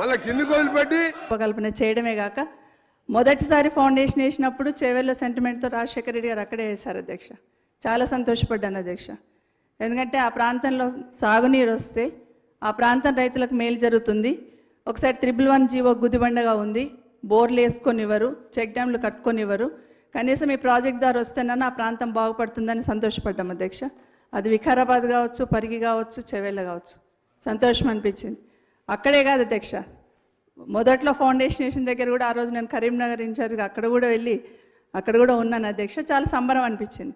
మళ్ళీ కిందికి వదిలిపెట్టి కల్పన చేయడమే కాక మొదటిసారి ఫౌండేషన్ వేసినప్పుడు చేవెళ్ళ సెంటిమెంట్తో రాజశేఖర రెడ్డి గారు అక్కడే వేశారు అధ్యక్ష. చాలా సంతోషపడ్డాను అధ్యక్ష. ఎందుకంటే ఆ ప్రాంతంలో సాగునీరు వస్తే ఆ ప్రాంతం రైతులకు మేలు జరుగుతుంది. ఒకసారి 111 జీవో గుదిబండగా ఉంది, బోర్లు వేసుకొనివ్వరు, చెక్ డ్యామ్లు కట్టుకొనివ్వరు. కనీసం ఈ ప్రాజెక్ట్ ద్వారా వస్తేనన్నా ఆ ప్రాంతం బాగుపడుతుందని సంతోషపడ్డాం అధ్యక్ష. అది వికారాబాద్ కావచ్చు, పరిగి కావచ్చు, చేవెళ్ళ కావచ్చు, సంతోషం అనిపించింది. అక్కడే కాదు అధ్యక్ష, మొదట్లో ఫౌండేషన్ వేసిన దగ్గర కూడా ఆ రోజు నేను కరీంనగర్ ఇన్ఛార్జ్గా అక్కడ కూడా వెళ్ళి అక్కడ కూడా ఉన్నాను అధ్యక్ష. చాలా సంబరం అనిపించింది.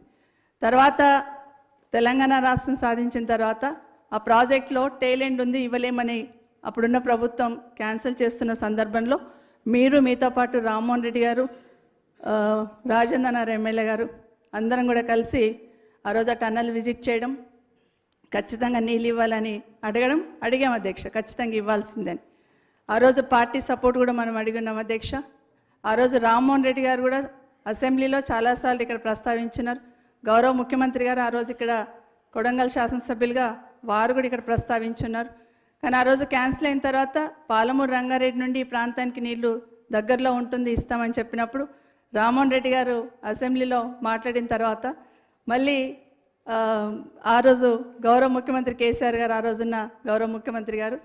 తర్వాత తెలంగాణ రాష్ట్రం సాధించిన తర్వాత ఆ ప్రాజెక్ట్లో టేలెంట్ ఉంది ఇవ్వలేమని అప్పుడున్న ప్రభుత్వం క్యాన్సిల్ చేస్తున్న సందర్భంలో మీరు, మీతో పాటు రామ్మోహన్ రెడ్డి గారు, రాజేంద్రనాథ్ ఎమ్మెల్యే గారు అందరం కూడా కలిసి ఆ రోజు ఆ టన్నల్ విజిట్ చేయడం, ఖచ్చితంగా నీళ్ళు ఇవ్వాలని అడిగాం అధ్యక్ష, ఖచ్చితంగా ఇవ్వాల్సిందని. ఆ రోజు పార్టీ సపోర్ట్ కూడా మనం అడిగినాం అధ్యక్ష. ఆ రోజు రామ్మోహన్ రెడ్డి గారు కూడా అసెంబ్లీలో చాలాసార్లు ఇక్కడ ప్రస్తావించినారు. గౌరవ ముఖ్యమంత్రి గారు ఆ రోజు ఇక్కడ కొడంగల్ శాసనసభ్యులుగా వారు కూడా ఇక్కడ ప్రస్తావించున్నారు. కానీ ఆ రోజు క్యాన్సిల్ అయిన తర్వాత పాలమూరు రంగారెడ్డి నుండి ఈ ప్రాంతానికి నీళ్లు దగ్గరలో ఉంటుంది ఇస్తామని చెప్పినప్పుడు రామ్మోహన్ రెడ్డి గారు అసెంబ్లీలో మాట్లాడిన తర్వాత మళ్ళీ ఆ రోజు గౌరవ ముఖ్యమంత్రి కేసీఆర్ గారు, ఆ రోజున్న గౌరవ ముఖ్యమంత్రి గారు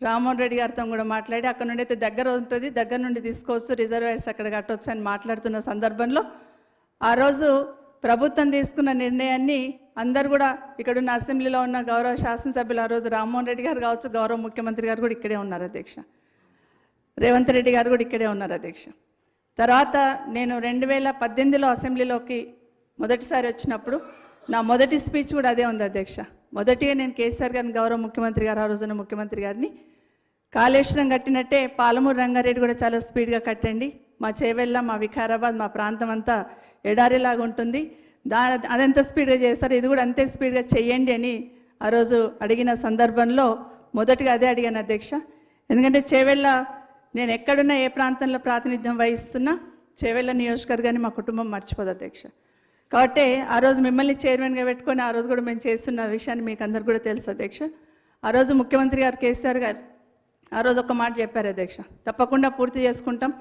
రామ్మోహన్ రెడ్డి గారితో కూడా మాట్లాడి అక్కడ నుండి అయితే దగ్గర ఉంటుంది, దగ్గర నుండి తీసుకోవచ్చు, రిజర్వాయర్స్ అక్కడ కట్టవచ్చు అని మాట్లాడుతున్న సందర్భంలో ఆ రోజు ప్రభుత్వం తీసుకున్న నిర్ణయాన్ని అందరు కూడా ఇక్కడున్న అసెంబ్లీలో ఉన్న గౌరవ శాసనసభ్యులు, ఆ రోజు రామ్మోహన్ రెడ్డి గారు కావచ్చు, గౌరవ ముఖ్యమంత్రి గారు కూడా ఇక్కడే ఉన్నారు అధ్యక్ష, రేవంత్ రెడ్డి గారు కూడా ఇక్కడే ఉన్నారు అధ్యక్ష. తర్వాత నేను 2018లో అసెంబ్లీలోకి మొదటిసారి వచ్చినప్పుడు నా మొదటి స్పీచ్ కూడా అదే ఉంది అధ్యక్ష. మొదటిగా నేను కేసీఆర్ గారిని, గౌరవ ముఖ్యమంత్రి గారు, ఆ రోజున ముఖ్యమంత్రి గారిని, కాళేశ్వరం కట్టినట్టే పాలమూరు రంగారెడ్డి కూడా చాలా స్పీడ్గా కట్టండి, మా చేవెళ్ళ, మా వికారాబాద్, మా ప్రాంతం అంతా ఎడారిలాగా ఉంటుంది, అదంత స్పీడ్గా చేస్తారు, ఇది కూడా అంతే స్పీడ్గా చెయ్యండి అని ఆ రోజు అడిగిన సందర్భంలో మొదటిగా అదే అడిగాను అధ్యక్ష. ఎందుకంటే చేవెళ్ళ నేను ఎక్కడున్నా ఏ ప్రాంతంలో ప్రాతినిధ్యం వహిస్తున్నా చేవెళ్ళ నియోజకవర్గాన్ని మా కుటుంబం మర్చిపోదు అధ్యక్ష. కాబట్టి ఆ రోజు మిమ్మల్ని చైర్మన్గా పెట్టుకొని ఆ రోజు కూడా మేము చేస్తున్న విషయాన్ని మీకు అందరు కూడా తెలుసు అధ్యక్ష. ఆ రోజు ముఖ్యమంత్రి గారు కేసీఆర్ గారు ఆ రోజు ఒక మాట చెప్పారు అధ్యక్ష, తప్పకుండా పూర్తి చేసుకుంటాం,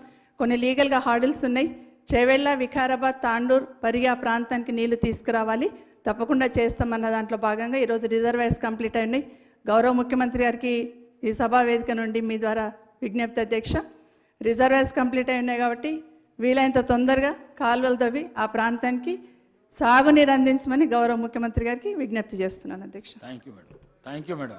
కొన్ని లీగల్గా హార్డిల్స్ ఉన్నాయి, చేవెళ్ళ, వికారాబాద్, తాండూర్, పరిగి ఆ ప్రాంతానికి నీళ్లు తీసుకురావాలి, తప్పకుండా చేస్తామన్న దాంట్లో భాగంగా ఈరోజు రిజర్వాయర్స్ కంప్లీట్ అయినాయి. గౌరవ ముఖ్యమంత్రి గారికి ఈ సభా వేదిక నుండి మీ ద్వారా విజ్ఞప్తి అధ్యక్ష, రిజర్వాయర్స్ కంప్లీట్ అయి ఉన్నాయి కాబట్టి వీలైనంత తొందరగా కాలువలు తవ్వి ఆ ప్రాంతానికి సాగునీరు అందించమని గౌరవ ముఖ్యమంత్రి గారికి విజ్ఞప్తి చేస్తున్నాను అధ్యక్ష. Thank you madam.